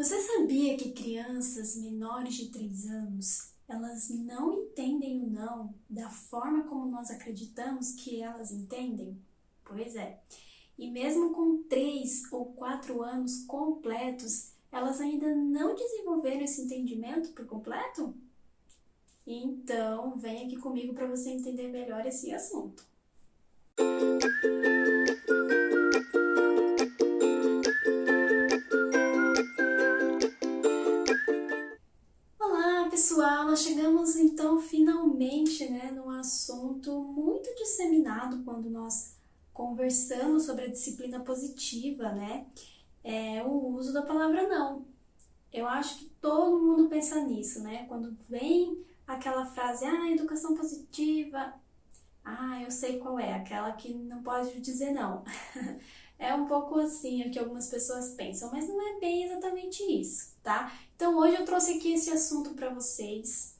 Você sabia que crianças menores de 3 anos, elas não entendem o não da forma como nós acreditamos que elas entendem? Pois é. E mesmo com 3 ou 4 anos completos, elas ainda não desenvolveram esse entendimento por completo? Então, vem aqui comigo para você entender melhor esse assunto. Olá, pessoal! Nós chegamos então finalmente, num assunto muito disseminado quando nós conversamos sobre a disciplina positiva, É o uso da palavra não. Eu acho que todo mundo pensa nisso, né? Quando vem aquela frase, educação positiva, eu sei qual é, aquela que não pode dizer não. É um pouco assim o que algumas pessoas pensam, mas não é bem exatamente isso, tá? Então hoje eu trouxe aqui esse assunto para vocês,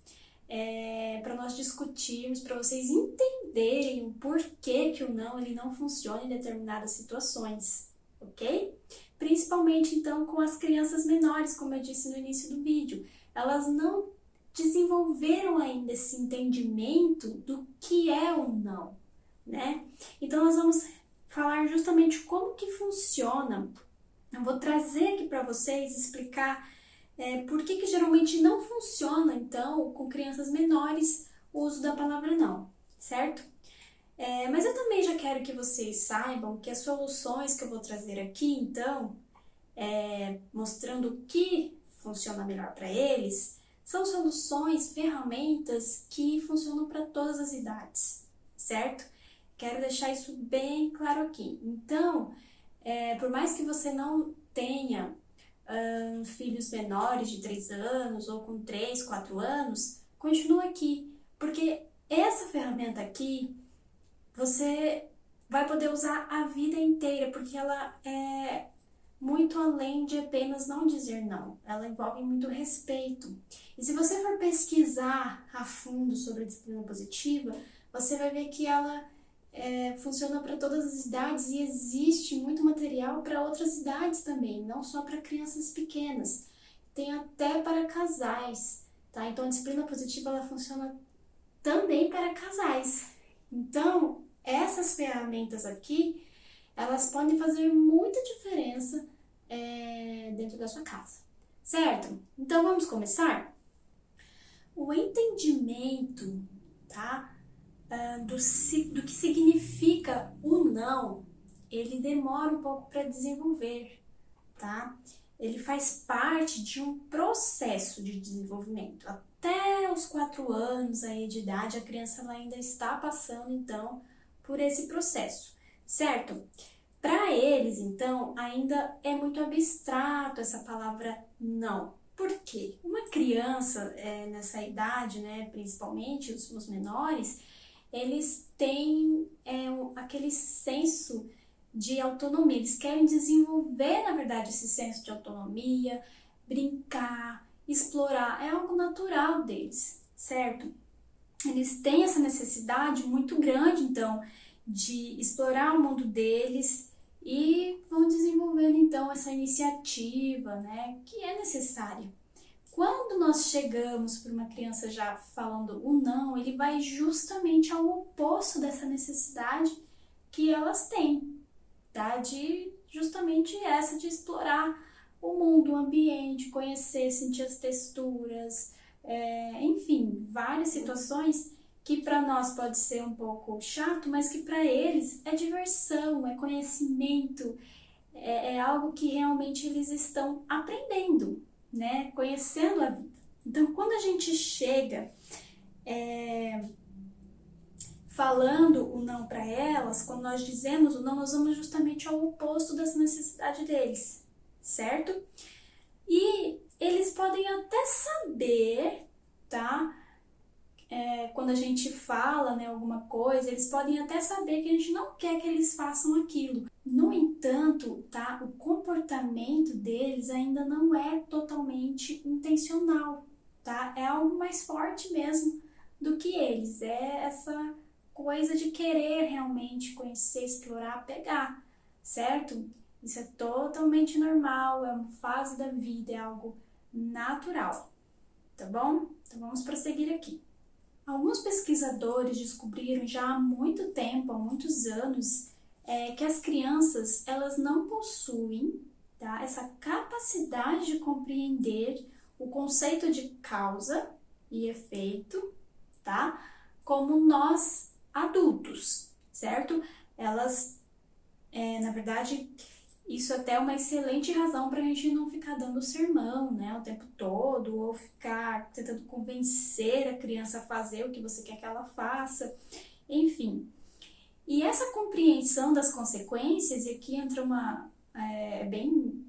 para nós discutirmos, para vocês entenderem o porquê que o não ele não funciona em determinadas situações, ok? Principalmente então com as crianças menores, como eu disse no início do vídeo, elas não desenvolveram ainda esse entendimento do que é o não, né? Então nós vamos falar justamente como que funciona. Eu vou trazer aqui para vocês explicar por que geralmente não funciona, então, com crianças menores, o uso da palavra não, certo? Mas eu também já quero que vocês saibam que as soluções que eu vou trazer aqui, então, mostrando o que funciona melhor para eles, são soluções, ferramentas que funcionam para todas as idades, certo? Quero deixar isso bem claro aqui. Então, por mais que você não tenha filhos menores de 3 anos ou com 3, 4 anos, continua aqui, porque essa ferramenta aqui você vai poder usar a vida inteira, porque ela é muito além de apenas não dizer não. Ela envolve muito respeito. E se você for pesquisar a fundo sobre a disciplina positiva, você vai ver que ela funciona para todas as idades e existe muito material para outras idades também, não só para crianças pequenas. Tem até para casais, tá? Então a disciplina positiva ela funciona também para casais. Então, essas ferramentas aqui, elas podem fazer muita diferença dentro da sua casa, certo? Então vamos começar? O entendimento, tá? Do que significa o não, ele demora um pouco para desenvolver, tá? Ele faz parte de um processo de desenvolvimento. Até os 4 anos aí de idade, a criança ela ainda está passando, então, por esse processo, certo? Para eles, então, ainda é muito abstrato essa palavra não. Por quê? Uma criança nessa idade, né, principalmente os menores, eles têm aquele senso de autonomia. Eles querem desenvolver, na verdade, esse senso de autonomia, brincar, explorar. É algo natural deles, certo? Eles têm essa necessidade muito grande, então, de explorar o mundo deles e vão desenvolvendo, então, essa iniciativa, né, que é necessária. Quando nós chegamos para uma criança já falando o não, ele vai justamente ao oposto dessa necessidade que elas têm, tá? De justamente essa de explorar o mundo, o ambiente, conhecer, sentir as texturas, enfim, várias situações que para nós pode ser um pouco chato, mas que para eles é diversão, é conhecimento, é algo que realmente eles estão aprendendo, né? Conhecendo a vida. Então, quando a gente chega falando o não para elas, quando nós dizemos o não, nós vamos justamente ao oposto dessa necessidade deles, certo? E eles podem até saber, tá? Quando a gente fala, né, alguma coisa, eles podem até saber que a gente não quer que eles façam aquilo. No entanto, tá, o comportamento deles ainda não é totalmente intencional, tá? É algo mais forte mesmo do que eles. É essa coisa de querer realmente conhecer, explorar, pegar, certo? Isso é totalmente normal, é uma fase da vida, é algo natural, tá bom? Então vamos prosseguir aqui. Alguns pesquisadores descobriram já há muito tempo, há muitos anos, que as crianças elas não possuem, tá, essa capacidade de compreender o conceito de causa e efeito, tá, como nós adultos, certo? Elas, na verdade, isso até é uma excelente razão para a gente não ficar dando sermão, né, o tempo todo, ou ficar tentando convencer a criança a fazer o que você quer que ela faça, enfim. E essa compreensão das consequências, e aqui entra bem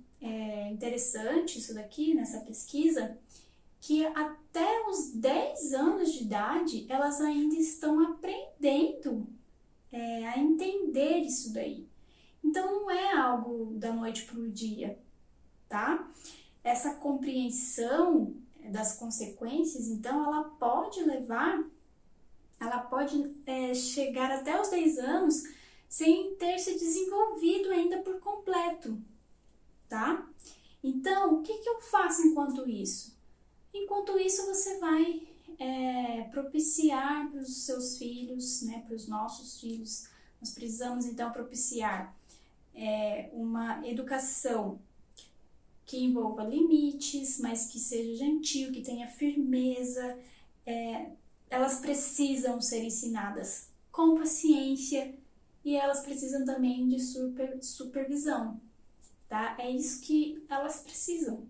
interessante isso daqui, nessa pesquisa, que até os 10 anos de idade, elas ainda estão aprendendo a entender isso daí. Então não é algo da noite para o dia, tá? Essa compreensão das consequências, então, ela pode chegar até os 10 anos sem ter se desenvolvido ainda por completo, tá? Então, o que eu faço enquanto isso? Enquanto isso, você vai propiciar para os seus filhos, né, para os nossos filhos, nós precisamos então propiciar uma educação que envolva limites, mas que seja gentil, que tenha firmeza. Elas precisam ser ensinadas com paciência e elas precisam também de supervisão, tá? É isso que elas precisam,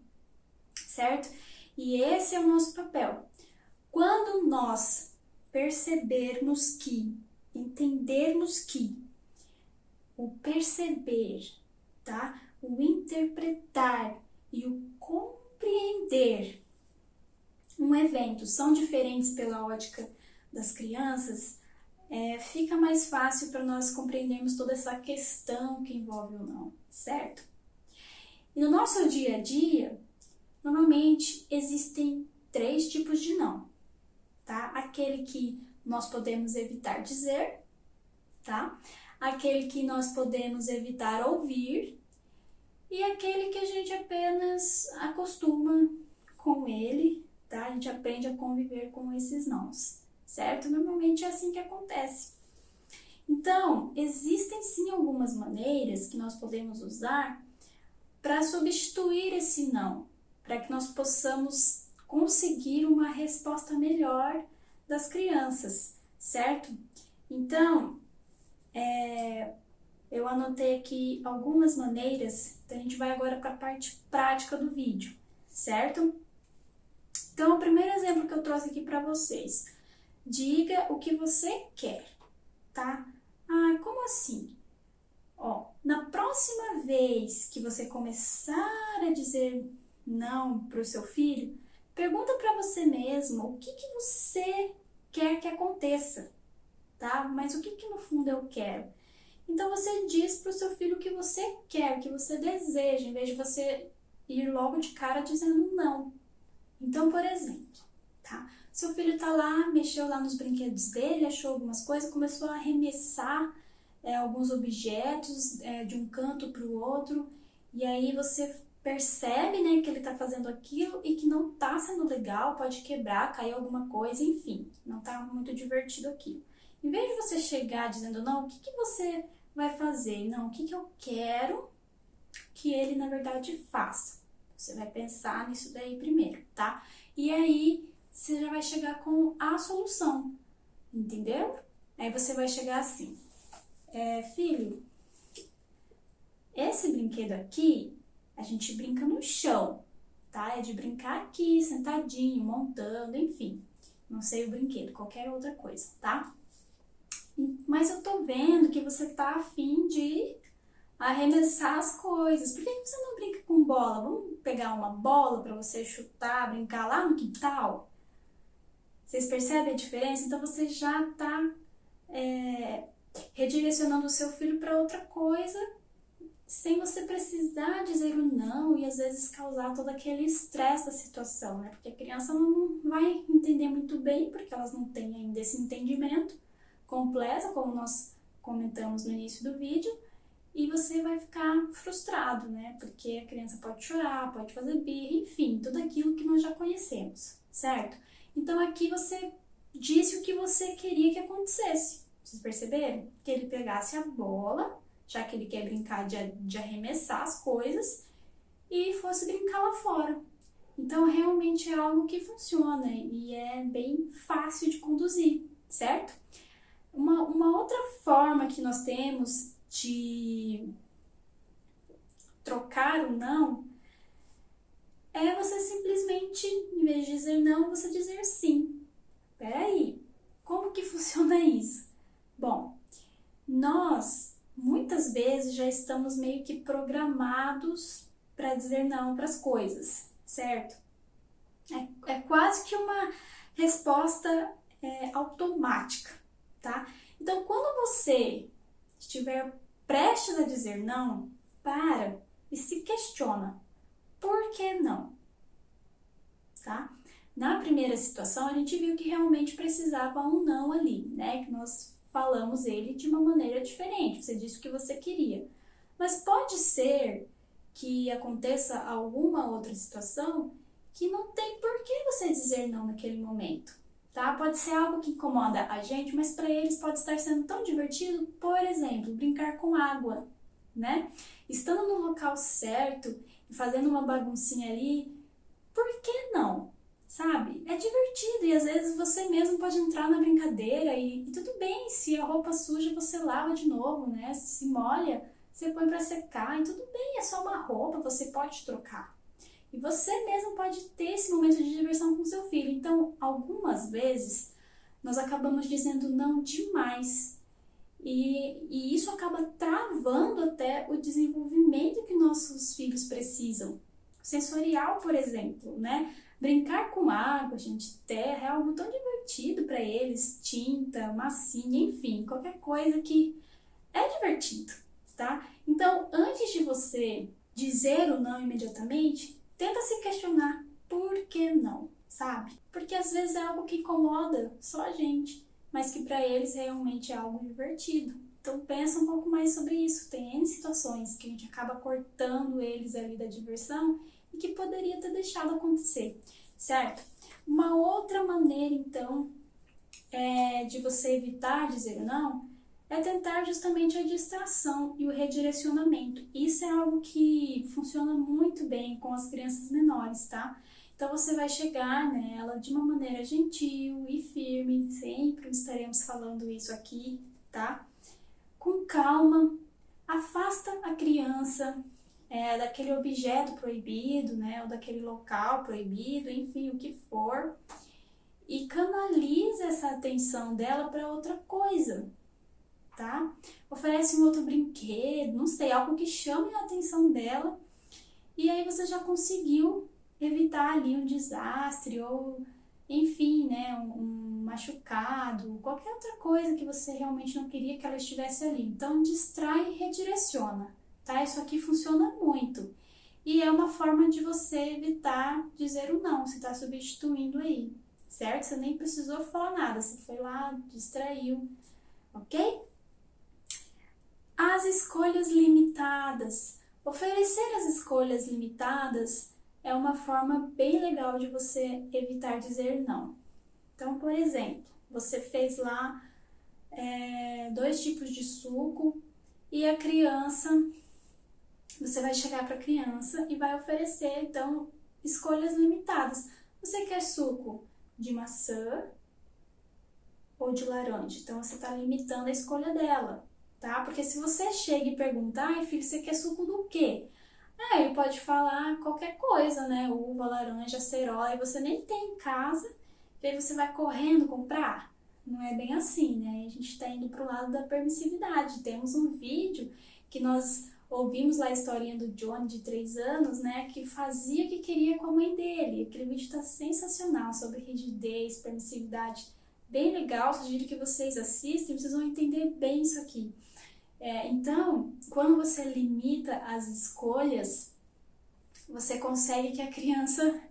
certo? E esse é o nosso papel. Quando nós entendermos que o perceber, tá? O interpretar e o compreender um evento são diferentes pela ótica das crianças, fica mais fácil para nós compreendermos toda essa questão que envolve o não, certo? E no nosso dia a dia, normalmente existem 3 tipos de não, tá? Aquele que nós podemos evitar dizer, tá? Aquele que nós podemos evitar ouvir e aquele que a gente apenas acostuma com ele, tá? A gente aprende a conviver com esses nãos, certo? Normalmente é assim que acontece. Então, existem sim algumas maneiras que nós podemos usar para substituir esse não, para que nós possamos conseguir uma resposta melhor das crianças, certo? Então, eu anotei aqui algumas maneiras, então a gente vai agora para a parte prática do vídeo, certo? Então, o primeiro exemplo que eu trouxe aqui para vocês, diga o que você quer, tá? Ah, como assim? Ó, na próxima vez que você começar a dizer não para o seu filho, pergunta para você mesmo o que você quer que aconteça, tá? Mas o que no fundo eu quero? Então você diz para o seu filho o que você quer, o que você deseja, em vez de você ir logo de cara dizendo não. Então, por exemplo, tá? Seu filho tá lá, mexeu lá nos brinquedos dele, achou algumas coisas, começou a arremessar alguns objetos de um canto para o outro, e aí você percebe, né, que ele tá fazendo aquilo e que não tá sendo legal, pode quebrar, cair alguma coisa, enfim, não tá muito divertido aquilo. Em vez de você chegar dizendo não, o que você vai fazer? Não, o que eu quero que ele, na verdade, faça? Você vai pensar nisso daí primeiro, tá? E aí, você já vai chegar com a solução, entendeu? Aí você vai chegar assim, filho, esse brinquedo aqui, a gente brinca no chão, tá? É de brincar aqui, sentadinho, montando, enfim. Não sei o brinquedo, qualquer outra coisa, tá? Mas eu tô vendo que você tá afim de arremessar as coisas. Por que você não brinca com bola? Vamos pegar uma bola para você chutar, brincar lá no quintal? Vocês percebem a diferença? Então você já tá redirecionando o seu filho para outra coisa sem você precisar dizer o não e às vezes causar todo aquele estresse da situação, né? Porque a criança não vai entender muito bem, porque elas não têm ainda esse entendimento completo, como nós comentamos no início do vídeo, e você vai ficar frustrado, né? Porque a criança pode chorar, pode fazer birra, enfim, tudo aquilo que nós já conhecemos, certo? Então aqui você disse o que você queria que acontecesse. Vocês perceberam? Que ele pegasse a bola, já que ele quer brincar de arremessar as coisas, e fosse brincar lá fora. Então realmente é algo que funciona e é bem fácil de conduzir, certo? Uma outra forma que nós temos de trocar o não é você simplesmente, em vez de dizer não, você dizer sim. Peraí, como que funciona isso? Bom, nós muitas vezes já estamos meio que programados para dizer não para as coisas, certo? É quase que uma resposta automática, tá? Então, quando você estiver prestes a dizer não, para e se questiona, por que não? Tá? Na primeira situação, a gente viu que realmente precisava um não ali, né? Que nós falamos ele de uma maneira diferente, você disse o que você queria. Mas pode ser que aconteça alguma outra situação que não tem por que você dizer não naquele momento, tá? Pode ser algo que incomoda a gente, mas para eles pode estar sendo tão divertido, por exemplo, brincar com água, né? Estando no local certo e fazendo uma baguncinha ali, por que não? Sabe? É divertido e às vezes você mesmo pode entrar na brincadeira e tudo bem, se a roupa suja você lava de novo, né? Se molha, você põe para secar e tudo bem, é só uma roupa, você pode trocar. E você mesmo pode ter esse momento de diversão com seu filho. Então, algumas vezes, nós acabamos dizendo não demais. E isso acaba travando até o desenvolvimento que nossos filhos precisam. Sensorial, por exemplo, né? Brincar com água, gente, terra, é algo tão divertido para eles, tinta, massinha, enfim, qualquer coisa que é divertido, tá? Então, antes de você dizer o não imediatamente, tenta se questionar por que não, sabe? Porque às vezes é algo que incomoda só a gente, mas que para eles realmente é algo divertido. Então pensa um pouco mais sobre isso. Tem N situações que a gente acaba cortando eles ali da diversão e que poderia ter deixado acontecer, certo? Uma outra maneira, então, de você evitar dizer não é tentar justamente a distração e o redirecionamento. Isso é algo que funciona muito bem com as crianças menores, tá? Então você vai chegar nela de uma maneira gentil e firme, sempre estaremos falando isso aqui, tá? Com calma, afasta a criança daquele objeto proibido, né? Ou daquele local proibido, enfim, o que for, e canaliza essa atenção dela para outra coisa, tá? Oferece um outro brinquedo, não sei, algo que chame a atenção dela, e aí você já conseguiu evitar ali um desastre ou, enfim, né, um machucado, qualquer outra coisa que você realmente não queria que ela estivesse ali. Então, distrai e redireciona, tá? Isso aqui funciona muito. E é uma forma de você evitar dizer o não, você está substituindo aí, certo? Você nem precisou falar nada, você foi lá, distraiu, ok? As escolhas limitadas. Oferecer as escolhas limitadas é uma forma bem legal de você evitar dizer não. Então, por exemplo, você fez lá 2 tipos de suco e a criança, você vai chegar para a criança e vai oferecer, então, escolhas limitadas. Você quer suco de maçã ou de laranja? Então, você está limitando a escolha dela. Tá? Porque se você chega e pergunta, ai filho, você quer suco do quê? Ele pode falar qualquer coisa, né? Uva, laranja, acerola, e você nem tem em casa, e aí você vai correndo comprar. Não é bem assim, né? A gente tá indo pro lado da permissividade. Temos um vídeo que nós ouvimos lá a historinha do Johnny, de 3 anos, né? Que fazia o que queria com a mãe dele. Aquele vídeo tá sensacional, sobre rigidez, permissividade. Bem legal, sugiro que vocês assistam, vocês vão entender bem isso aqui. Então, quando você limita as escolhas, você consegue que a criança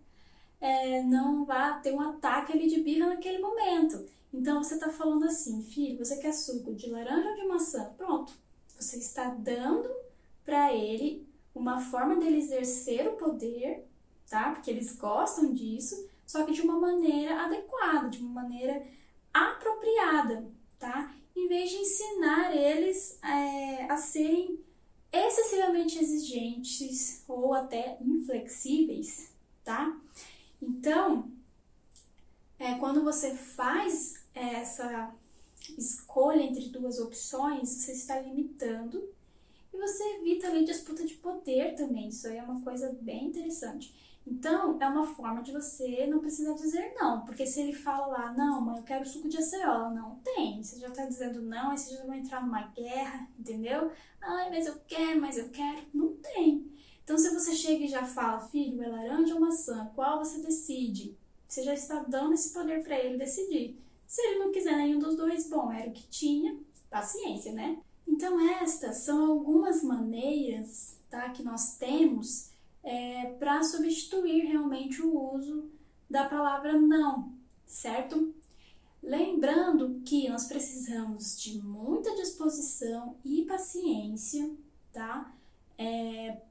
não vá ter um ataque ali de birra naquele momento. Então, você está falando assim, filho, você quer suco de laranja ou de maçã? Pronto, Você está dando para ele uma forma dele exercer o poder, tá? Porque eles gostam disso, só que de uma maneira adequada, de uma maneira apropriada, tá? Em vez de ensinar eles a serem excessivamente exigentes ou até inflexíveis, tá? Então, quando você faz essa escolha entre duas opções, você está limitando e você evita ali disputa de poder também. Isso aí é uma coisa bem interessante. Então, é uma forma de você não precisar dizer não, porque se ele fala lá, não, mãe, eu quero suco de acerola, não tem. Você já tá dizendo não, aí você já vai entrar numa guerra, entendeu? Ai, mas eu quero, não tem. Então, se você chega e já fala, filho, é laranja ou maçã, qual você decide? Você já está dando esse poder para ele decidir. Se ele não quiser nenhum dos dois, bom, era o que tinha, paciência, né? Então, estas são algumas maneiras, tá, que nós temos para substituir realmente o uso da palavra não, certo? Lembrando que nós precisamos de muita disposição e paciência, tá?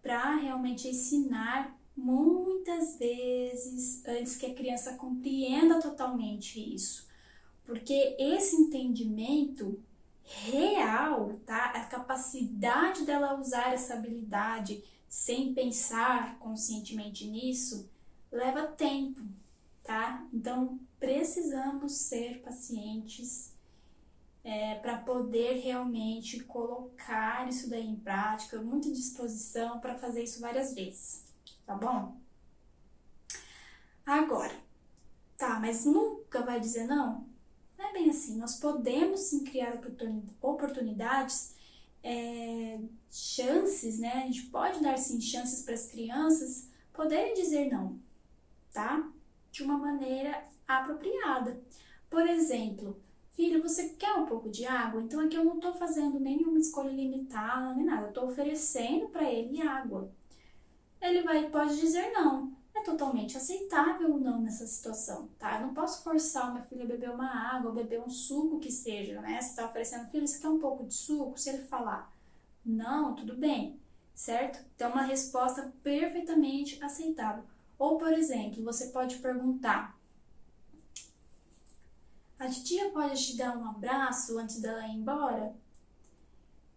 Para realmente ensinar muitas vezes antes que a criança compreenda totalmente isso. Porque esse entendimento real, tá? A capacidade dela usar essa habilidade sem pensar conscientemente nisso, leva tempo, tá? Então, precisamos ser pacientes para poder realmente colocar isso daí em prática, muita disposição para fazer isso várias vezes, tá bom? Agora, tá, mas nunca vai dizer não? Não é bem assim, nós podemos sim criar oportunidades, chances, né? A gente pode dar sim chances para as crianças poderem dizer não, tá? De uma maneira apropriada. Por exemplo, filho, você quer um pouco de água? Então aqui eu não estou fazendo nenhuma escolha limitada, nem nada, eu estou oferecendo para ele água. Ele pode dizer não. É totalmente aceitável o não nessa situação, tá? Eu não posso forçar o meu filho a beber uma água, ou beber um suco que seja, né? Você está oferecendo, filho, você quer um pouco de suco? Se ele falar não, tudo bem, certo? Então, é uma resposta perfeitamente aceitável. Ou, por exemplo, você pode perguntar: a titia pode te dar um abraço antes dela ir embora?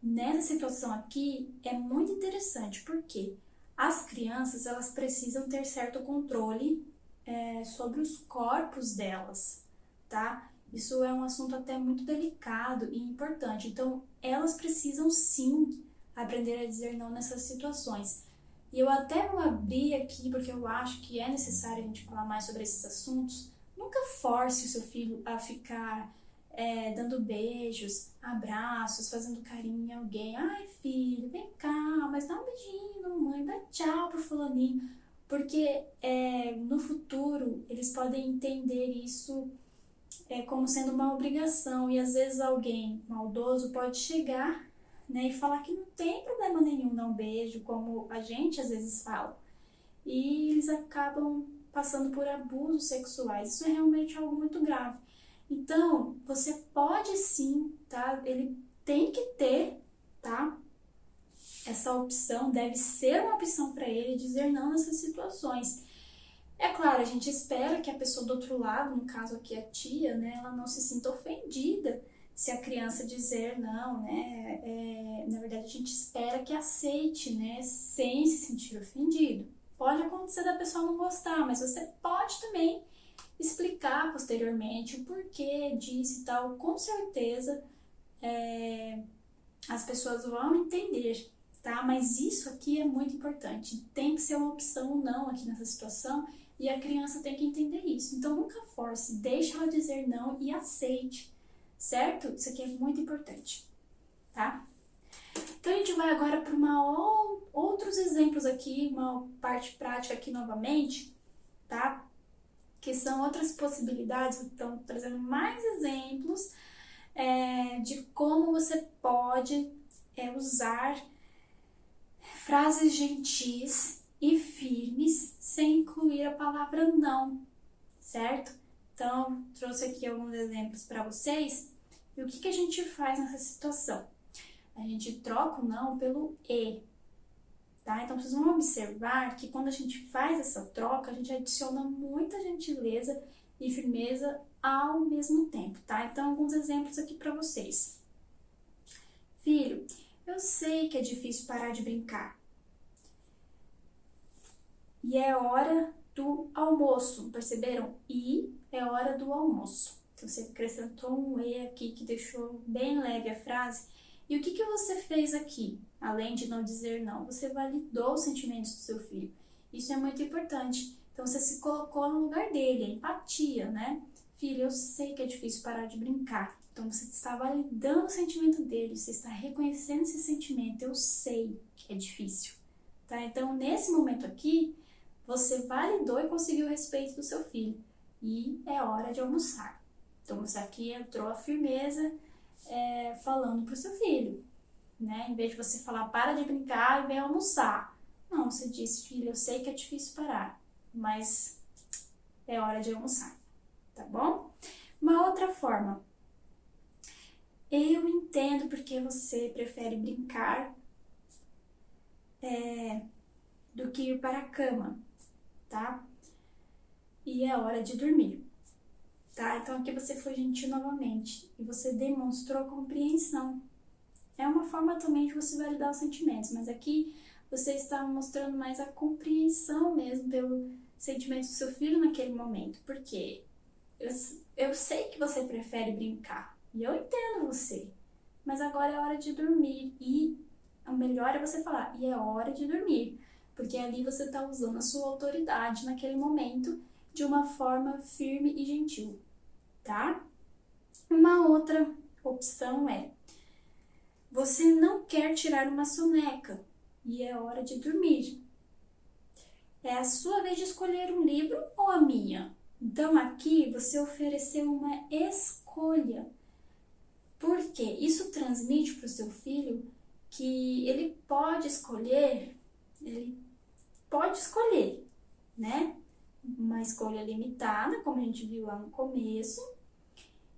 Nessa situação aqui é muito interessante, porque as crianças elas precisam ter certo controle sobre os corpos delas, tá? Isso é um assunto até muito delicado e importante. Então, elas precisam sim aprender a dizer não nessas situações. E eu até vou abrir aqui, porque eu acho que é necessário a gente falar mais sobre esses assuntos. Nunca force o seu filho a ficar dando beijos, abraços, fazendo carinho em alguém. Ai, filho, vem cá, mas dá um beijinho, mamãe, dá tchau pro fulaninho. Porque no futuro eles podem entender isso como sendo uma obrigação. E às vezes alguém maldoso pode chegar, né, e falar que não tem problema nenhum dar um beijo, como a gente às vezes fala. E eles acabam passando por abusos sexuais. Isso é realmente algo muito grave. Então, você pode sim, tá? Ele tem que ter, tá? Essa opção, deve ser uma opção para ele dizer não nessas situações. É claro, a gente espera que a pessoa do outro lado, no caso aqui a tia, né, ela não se sinta ofendida se a criança dizer não, né? Na verdade, a gente espera que aceite, né, sem se sentir ofendido. Pode acontecer da pessoa não gostar, mas você pode também explicar posteriormente o porquê disso e tal. Com certeza as pessoas vão entender, tá? Mas isso aqui é muito importante. Tem que ser uma opção ou não aqui nessa situação e a criança tem que entender isso. Então nunca force, deixa ela dizer não e aceite, certo? Isso aqui é muito importante, tá? Então a gente vai agora para outros exemplos aqui, uma parte prática aqui novamente, tá? Que são outras possibilidades, então trazendo mais exemplos de como você pode usar frases gentis e firmes sem incluir a palavra não, certo? Então, trouxe aqui alguns exemplos para vocês. E o que a gente faz nessa situação? A gente troca o não pelo e, tá? Então, vocês vão observar que quando a gente faz essa troca, a gente adiciona muita gentileza e firmeza ao mesmo tempo, tá? Então, alguns exemplos aqui para vocês. Filho, eu sei que é difícil parar de brincar. E é hora do almoço, perceberam? E é hora do almoço. Então, você acrescentou um e aqui que deixou bem leve a frase. E o que você fez aqui? Além de não dizer não, você validou os sentimentos do seu filho. Isso é muito importante. Então, você se colocou no lugar dele, a empatia, né? Filho, eu sei que é difícil parar de brincar. Então, você está validando o sentimento dele, você está reconhecendo esse sentimento. Eu sei que é difícil, tá? Então, nesse momento aqui, você validou e conseguiu o respeito do seu filho. E é hora de almoçar. Então, você aqui entrou a firmeza falando para o seu filho, né? Em vez de você falar, para de brincar e vem almoçar. Não, você disse, filho, eu sei que é difícil parar, mas é hora de almoçar, tá bom? Uma outra forma. Eu entendo porque você prefere brincar do que ir para a cama, tá? E é hora de dormir, tá? Então aqui você foi gentil novamente e você demonstrou compreensão. É uma forma também de você validar os sentimentos, mas aqui você está mostrando mais a compreensão mesmo pelo sentimento do seu filho naquele momento. Porque eu sei que você prefere brincar e eu entendo você, mas agora é hora de dormir e o melhor é você falar, e é hora de dormir, porque ali você está usando a sua autoridade naquele momento de uma forma firme e gentil, tá? Uma outra opção é, você não quer tirar uma soneca e é hora de dormir. É a sua vez de escolher um livro ou a minha? Então aqui você ofereceu uma escolha. Porque isso transmite para o seu filho que ele pode escolher, né? Uma escolha limitada, como a gente viu lá no começo.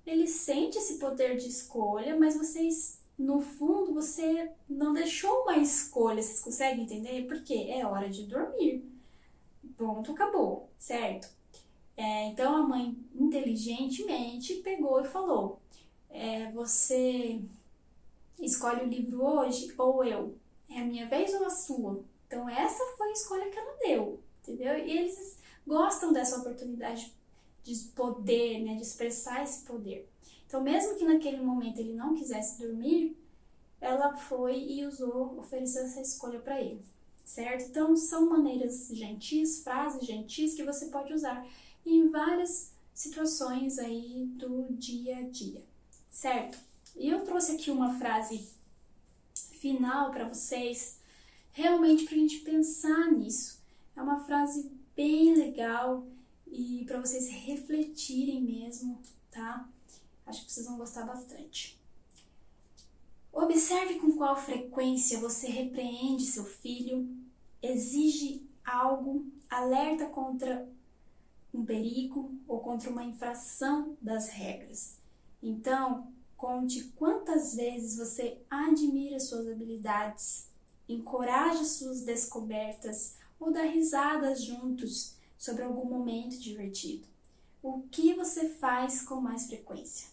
Ele sente esse poder de escolha, mas vocês, no fundo, você não deixou uma escolha. Vocês conseguem entender? Porque é hora de dormir. Ponto, acabou, certo? Então a mãe inteligentemente pegou e falou: você escolhe o livro hoje ou eu? É a minha vez ou a sua? Então essa foi a escolha que ela deu, entendeu? E eles gostam dessa oportunidade de poder, né, de expressar esse poder. Então mesmo que naquele momento ele não quisesse dormir, ela foi e ofereceu essa escolha para ele, certo? Então são maneiras gentis, frases gentis que você pode usar em várias situações aí do dia a dia, certo? E eu trouxe aqui uma frase final para vocês, realmente para a gente pensar nisso. É uma frase bem legal e para vocês refletirem mesmo, tá? Acho que vocês vão gostar bastante. Observe com qual frequência você repreende seu filho, exige algo, alerta contra um perigo ou contra uma infração das regras. Então, conte quantas vezes você admira suas habilidades, encoraja suas descobertas ou dá risadas juntos sobre algum momento divertido. O que você faz com mais frequência?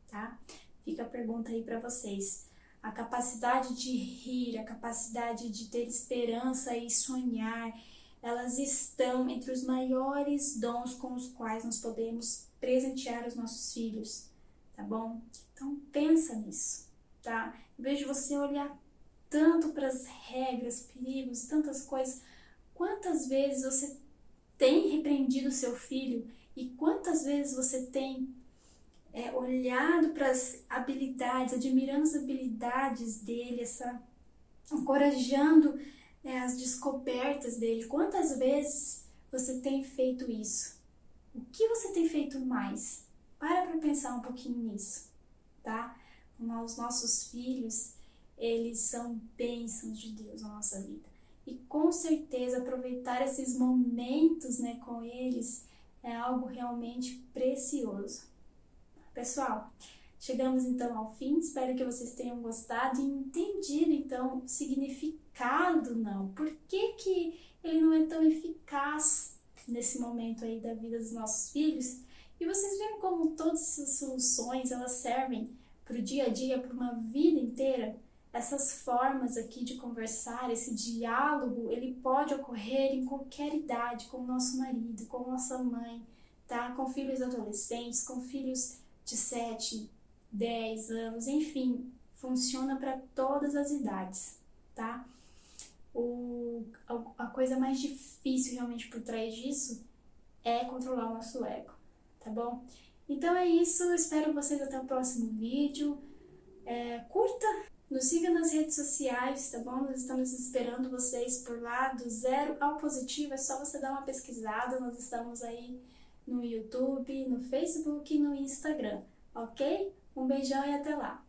Tá? Fica a pergunta aí para vocês. A capacidade de rir, a capacidade de ter esperança e sonhar, elas estão entre os maiores dons com os quais nós podemos presentear os nossos filhos, tá bom? Então pensa nisso, tá? Em vez de você olhar tanto para as regras, perigos, tantas coisas, quantas vezes você tem repreendido seu filho e quantas vezes você tem olhado para as habilidades, admirando as habilidades dele, encorajando as descobertas dele. Quantas vezes você tem feito isso? O que você tem feito mais? Para pensar um pouquinho nisso, tá? Os nossos filhos, eles são bênçãos de Deus na nossa vida. E com certeza aproveitar esses momentos, né, com eles é algo realmente precioso. Pessoal, Chegamos então ao fim, espero que vocês tenham gostado e entendido então o significado não. Por que ele não é tão eficaz nesse momento aí da vida dos nossos filhos? E vocês veem como todas essas soluções elas servem para o dia a dia, para uma vida inteira? Essas formas aqui de conversar, esse diálogo, ele pode ocorrer em qualquer idade, com o nosso marido, com nossa mãe, tá? Com filhos adolescentes, com filhos de 7, 10 anos, enfim, funciona para todas as idades, tá? A coisa mais difícil realmente por trás disso é controlar o nosso ego, tá bom? Então é isso, espero vocês até o próximo vídeo. Curta, nos siga nas redes sociais, tá bom? Nós estamos esperando vocês por lá, do zero ao positivo, é só você dar uma pesquisada, nós estamos aí no YouTube, no Facebook e no Instagram, ok? Um beijão e até lá!